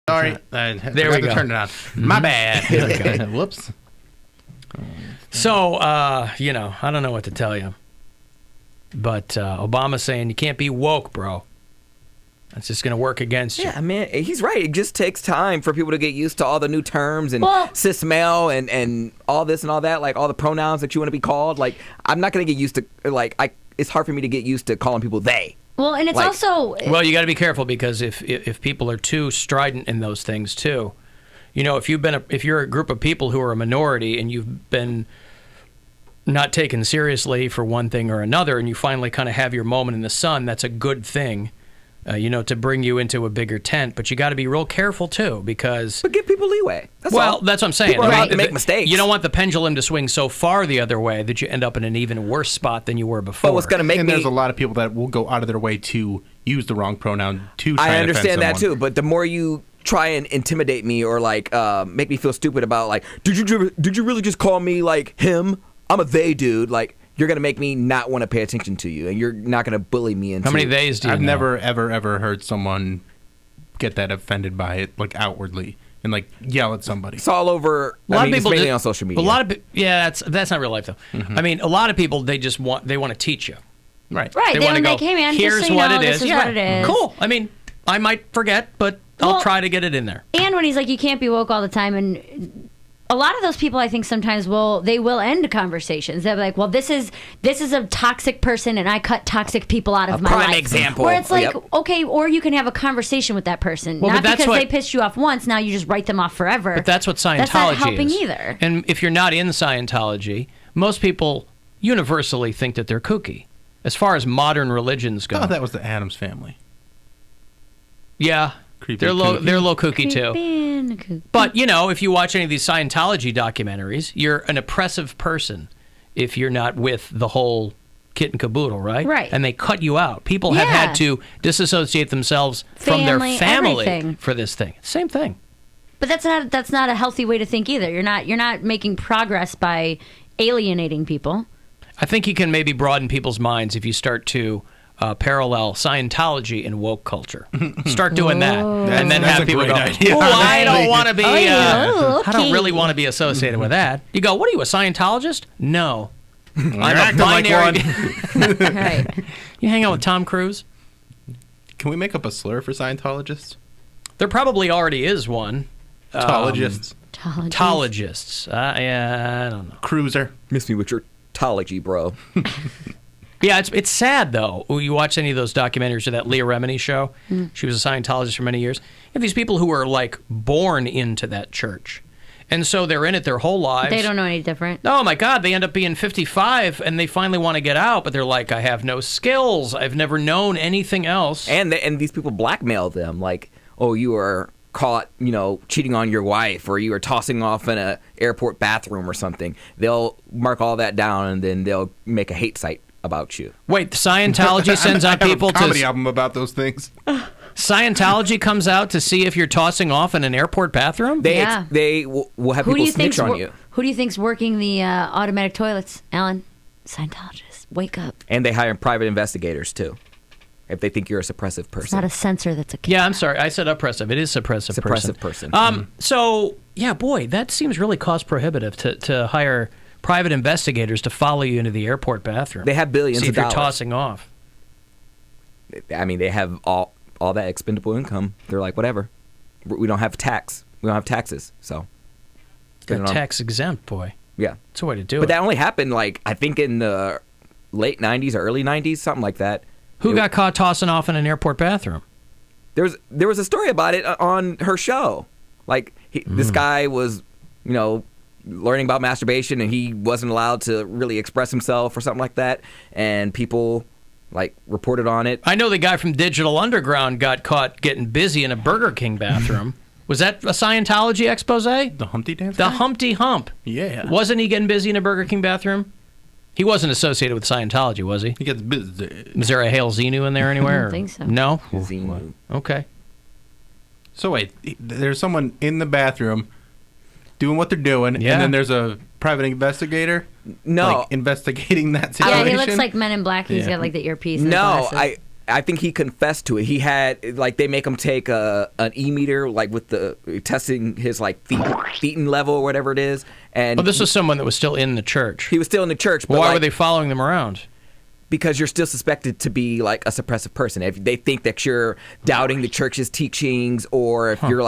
Sorry. There we go. Turn it on. My bad. Whoops. So, I don't know what to tell you. But Obama's saying you can't be woke, bro. That's just going to work against you. Yeah, man, he's right. It just takes time for people to get used to all the new terms and cis male and all this and all that, like all the pronouns that you want to be called. Like, I'm not going to get used to, it's hard for me to get used to calling people they. Well, and it's also... Well, you got to be careful because if people are too strident in those things too, if you're a group of people who are a minority and you've been not taken seriously for one thing or another, and you finally kind of have your moment in the sun, that's a good thing. To bring you into a bigger tent, but you got to be real careful too, because. But give people leeway. That's all. That's what I'm saying. People are allowed to make mistakes. You don't want the pendulum to swing so far the other way that you end up in an even worse spot than you were before. But what's going to make there's a lot of people that will go out of their way to use the wrong pronoun to try I and understand that offend too, but the more you try and intimidate me or make me feel stupid about did you really just call me him? I'm a they dude. You're going to make me not want to pay attention to you, and you're not going to bully me into. How many days do you I've know? never, ever heard someone get that offended by it, outwardly, and, yell at somebody. It's all over, a lot of people especially on social media. A lot of that's not real life, though. Mm-hmm. I mean, a lot of people, they want to teach you. Right. Right. They want to go, hey, man, here's just so you what know, it is. this is what it is. Cool. I mean, I might forget, but I'll try to get it in there. And when he's like, you can't be woke all the time, and a lot of those people, I think, sometimes will end conversations. They'll be like, "Well, this is a toxic person, and I cut toxic people out of my life." Prime example. Where it's okay, or you can have a conversation with that person, not because they pissed you off once. Now you just write them off forever. But that's what Scientology is. That's not helping either. And if you're not in Scientology, most people universally think that they're kooky. As far as modern religions go, I thought that was the Addams Family. Yeah. They're a little kooky too. But, if you watch any of these Scientology documentaries, you're an oppressive person if you're not with the whole kit and caboodle, right? Right. And they cut you out. People have had to disassociate themselves from their family everything. for this thing. Same thing. But that's not a healthy way to think either. You're not making progress by alienating people. I think you can maybe broaden people's minds if you start to parallel Scientology and woke culture. Start doing that, and then have people go, "Oh, I don't want to be. I don't really want to be associated with that." You go, "What are you, a Scientologist?" No, I'm a binary. Right. You hang out with Tom Cruise. Can we make up a slur for Scientologists? There probably already is one. Tologists. Tologists. I don't know. Cruiser. Miss me with your tology, bro. Yeah, it's sad, though. You watch any of those documentaries or that Leah Remini show? She was a Scientologist for many years. You have these people who are, born into that church. And so they're in it their whole lives. They don't know any different. Oh, my God. They end up being 55, and they finally want to get out, but they're like, I have no skills. I've never known anything else. And these people blackmail them. You are caught, cheating on your wife, or you are tossing off in an airport bathroom or something. They'll mark all that down, and then they'll make a hate site about you. Wait, Scientology sends out people to... I have a comedy album about those things. Scientology comes out to see if you're tossing off in an airport bathroom? They will have people snitch on you. Who do you think's working the automatic toilets, Alan? Scientologists. Wake up. And they hire private investigators, too, if they think you're a suppressive person. It's not a censor that's a kid. Yeah, I'm sorry. I said oppressive. It is suppressive person. So, yeah, boy, that seems really cost prohibitive to hire private investigators to follow you into the airport bathroom. They have billions See of if you're dollars. tossing off. I mean, they have all that expendable income. They're like, whatever. We don't have tax. We don't have taxes, so. They're tax exempt, boy. Yeah. That's a way to do it. But that only happened, I think in the late 90s or early 90s, something like that. Who got caught tossing off in an airport bathroom? There was a story about it on her show. This guy was, learning about masturbation, and he wasn't allowed to really express himself or something like that, and people reported on it. I know the guy from Digital Underground got caught getting busy in a Burger King bathroom. Was that a Scientology expose? The Humpty Dance? The Humpty Hump. Yeah. Wasn't he getting busy in a Burger King bathroom? He wasn't associated with Scientology, was he? He gets busy. Was there a Hail Xenu in there anywhere? I don't think so. No? Xenu. Okay. So wait, there's someone in the bathroom doing what they're doing, Yeah. and then there's a private investigator No. investigating that situation? Yeah, he looks like Men in Black. He's got the earpiece. And No, the glasses. I think he confessed to it. He had they make him take an e-meter with the testing his thetan level or whatever it is. And this was someone that was still in the church. He was still in the church. But why were they following them around? Because you're still suspected to be a suppressive person. If they think that you're doubting the church's teachings, or if you're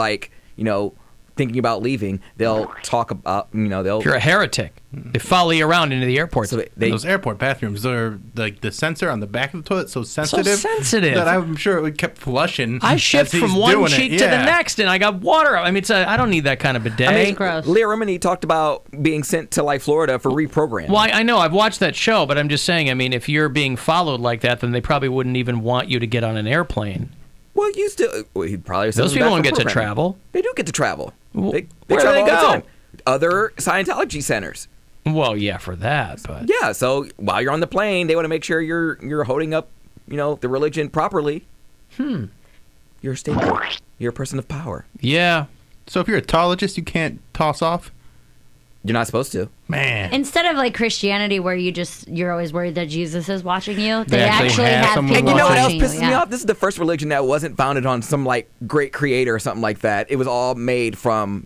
thinking about leaving, they'll talk about If you're a heretic, they follow you around into the airport. So those airport bathrooms are the sensor on the back of the toilet so sensitive that I'm sure it kept flushing. I shift from one cheek to the next, and I got water. I mean, I don't need that kind of bidet. Gross. Leah Remini talked about being sent to Florida for reprogramming. Well, I know I've watched that show, but I'm just saying. I mean, if you're being followed like that, then they probably wouldn't even want you to get on an airplane. Well, you still. He probably those people don't get to travel. They do get to travel. They where travel do they all the go? time. Other Scientology centers. Well, yeah, for that, but yeah. So while you're on the plane, they want to make sure you're holding up, the religion properly. You're a staple. You're a person of power. Yeah. So if you're a tologist, you can't toss off. You're not supposed to. Man. Instead of Christianity, where you're always worried that Jesus is watching you, They they actually actually have have someone people And you know what else watching pisses you. me Yeah. off? This is the first religion that wasn't founded on some great creator or something like that. It was all made from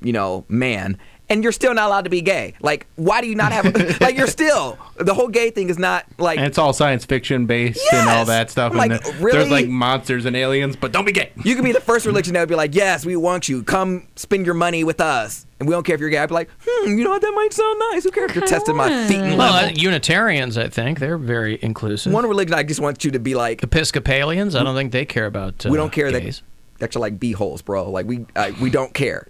man. And you're still not allowed to be gay. Why do you not have you're still the whole gay thing is not And it's all science fiction based and all that stuff. And really? There's monsters and aliens, but don't be gay. You could be the first religion that would be like, yes, we want you. Come spend your money with us. And we don't care if you're gay. I'd be like, that might sound nice. Who cares if you're testing my thetan level? Unitarians, I think, they're very inclusive. One religion I just want you to be like. Episcopalians, I don't think they care about we don't care gays. that you're b-holes, bro. We don't care.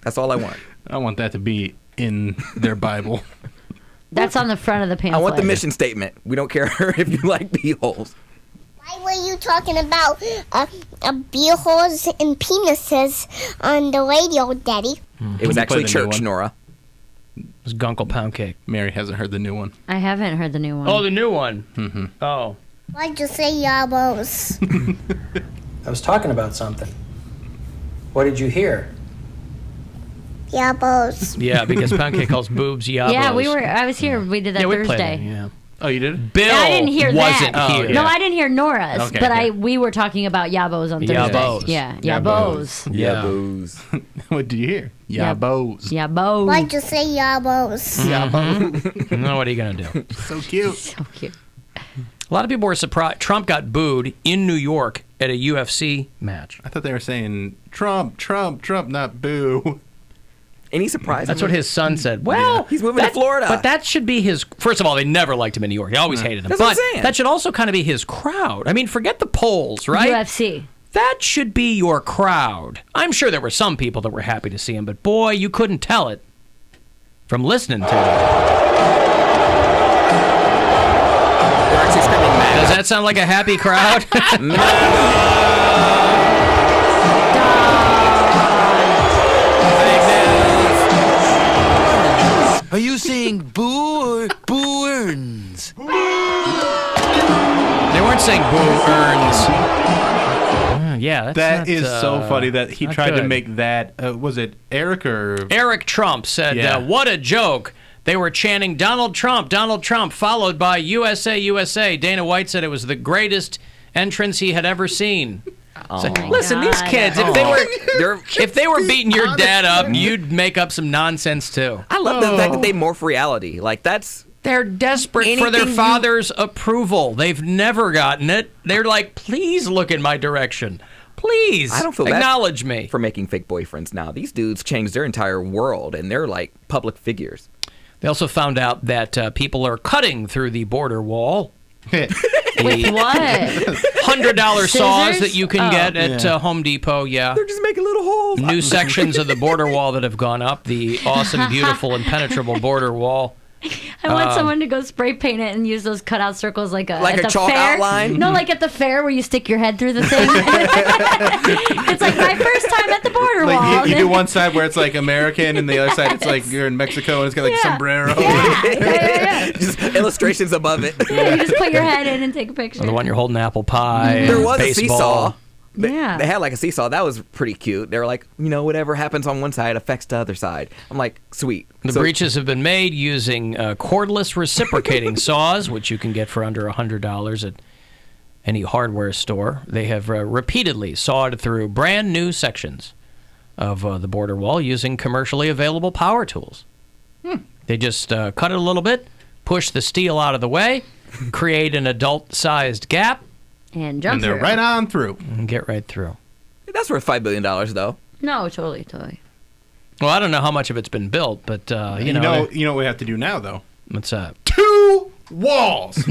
That's all I want. I want that to be in their Bible. That's on the front of the pamphlet. I want the mission statement. We don't care if you like b-holes. Why were you talking about b-holes and penises on the radio, Daddy? It was Can you play actually the new church, one? Nora. It was Gunkle Poundcake. Mary hasn't heard the new one. I haven't heard the new one. Oh, the new one. Mm-hmm. Oh. Why'd you say yabos? I was talking about something. What did you hear? Yabos. Yeah, because Poundcake calls boobs yabos. Yeah, I was here. We did that we played Thursday. that, yeah. Oh, you did? Bill I didn't hear wasn't that. here. No, I didn't hear Nora's, Okay, but okay. we were talking about yabos on Thursday. Yabos. Yeah, Yabos. yabos. Yeah. Booze. What did you hear? Yab- Yabos. Yabos. Why'd you say yabos? No, what are you going to do? So cute. So cute. A lot of people were surprised. Trump got booed in New York at a UFC match. I thought they were saying Trump, not boo. Any surprise? That's what his son said. Well, He's moving to Florida. But that should be his. First of all, they never liked him in New York. They always hated him. That's but what I'm saying. that should also kind of be his crowd. I mean, forget the polls, right? UFC. That should be your crowd. I'm sure there were some people that were happy to see him, but boy, you couldn't tell it from listening to it. They're actually screaming mad. Does that sound like a happy crowd? Are you saying boo or boo earns? They weren't saying boo earns. Yeah, That is so funny that he not tried to good. make that. Was it Eric or? Eric Trump said, Yeah. what a joke. They were chanting Donald Trump, followed by USA, USA. Dana White said it was the greatest entrance he had ever seen. So, listen, these God. kids, if they were beating your dad up, you'd make up some nonsense too. I love the fact that they morph reality. That's They're desperate for their Anything you- father's approval. They've never gotten it. They're like, please look in my direction. Please I don't feel bad acknowledge me. for making fake boyfriends now. These dudes changed their entire world, and they're like public figures. They also found out that people are cutting through the border wall. With what? $100 saws Scissors? that you can Oh. get at Home Depot, yeah. They're just making little holes. New sections of the border wall that have gone up. The awesome, beautiful, impenetrable border wall. I want someone to go spray paint it and use those cutout circles like Like at a the chalk fair. outline? No, like at the fair where you stick your head through the thing. It's like my first time at the border wall. Like you do one side where it's like American, and the other side it's like you're in Mexico, and it's got like Yeah. sombrero. Yeah. Just illustrations above it. Yeah, you just put your head in and take a picture. The one you're holding apple pie. There was baseball. a seesaw. Yeah. They had like a seesaw. That was pretty cute. They were like, whatever happens on one side affects the other side. I'm like, sweet. The breaches have been made using cordless reciprocating saws, which you can get for under $100 at any hardware store, they have repeatedly sawed through brand new sections of the border wall using commercially available power tools. They just cut it a little bit, push the steel out of the way, create an adult-sized gap, and jump and they're through. right on through. and get right through. That's worth $5 billion, though. No, totally. Well, I don't know how much of it's been built, but You know what we have to do now, though? what's that? 2 walls.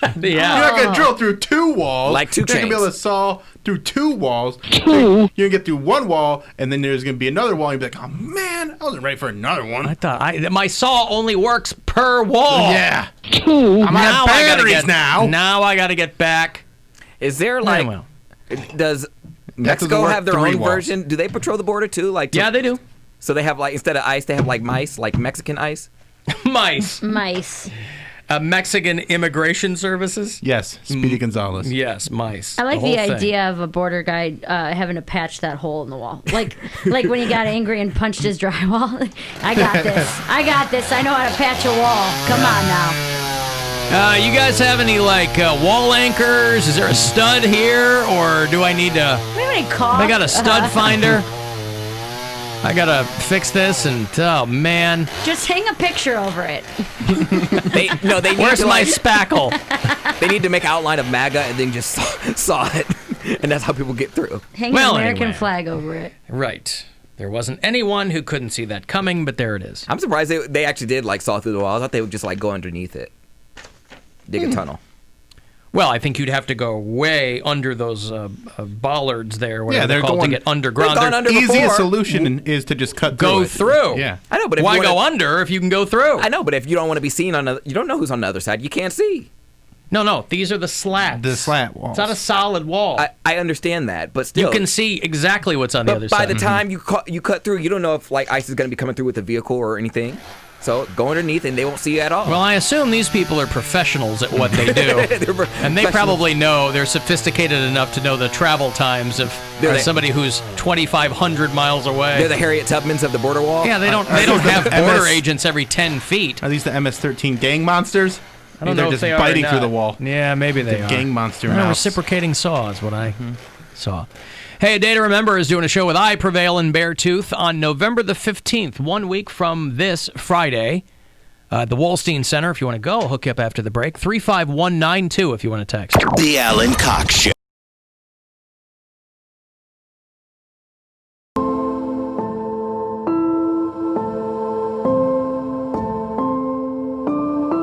Yeah. You're not going to drill through 2 walls. Like 2 You're going to be chains. able to saw through 2 walls. You're going to get through 1 wall, and then there's going to be another wall. And you'll be like, oh, man, I wasn't ready for another one. I thought my saw only works per wall. Yeah. I'm Now on I gotta batteries get now. Now I got to get back. Is there like, well. does doesn't Mexico work have their 3 own walls. version? Do they patrol the border too? Like, Yeah, they do. So they have like, instead of ice, they have like mice, like Mexican ice. Mice. Mice. Mexican Immigration Services. Yes, Speedy Gonzalez. Yes, mice. I like whole the thing. idea of a border guy having to patch that hole in the wall, like when he got angry and punched his drywall. I got this. I know how to patch a wall. Come on now. You guys have any like wall anchors? Is there a stud here, or do I need to? We have any cough? I got a stud finder. I gotta fix this, and oh man, Just hang a picture over it. They need where's to my like, spackle? they need to make an outline of MAGA and then just saw it, and that's how people get through. Hang Well, an American anyway. flag over it. Right. There wasn't anyone who couldn't see that coming, but there it is. I'm surprised they actually did like saw through the wall. I thought they would just like go underneath it, dig a tunnel. Well, I think you'd have to go way under those bollards there, whatever Yeah, they're they're called, to going- get underground. They've gone under before. Easiest solution is to just cut Go it. through. Yeah. I know, but if Why you wanna, go under if you can go through? I know, but if you don't want to be seen you don't know who's on the other side. You can't see. No, these are the slats. The slat walls. It's not a solid wall. I understand that, but still, you can see exactly what's on the other But by side. the time you cut through, you don't know if like ice is going to be coming through with a vehicle or anything. So go underneath, and they won't see you at all. Well, I assume these people are professionals at what they do. They're And they professionals. probably know, they're sophisticated enough to know the travel times of somebody who's 2,500 miles away. They're the Harriet Tubmans of the border wall. Yeah, they don't have border agents every 10 feet. Are these the MS-13 gang monsters? I don't They're know just if they biting are or through not. the wall. Yeah, maybe they The are. gang monster Well, mouse. reciprocating saw is what I saw. Hey, A Day to Remember is doing a show with I Prevail in Beartooth on November the 15th, 1 week from this Friday. The Wolstein Center, if you want to go, I'll hook you up after the break. 35192 if you want to text. The Alan Cox Show.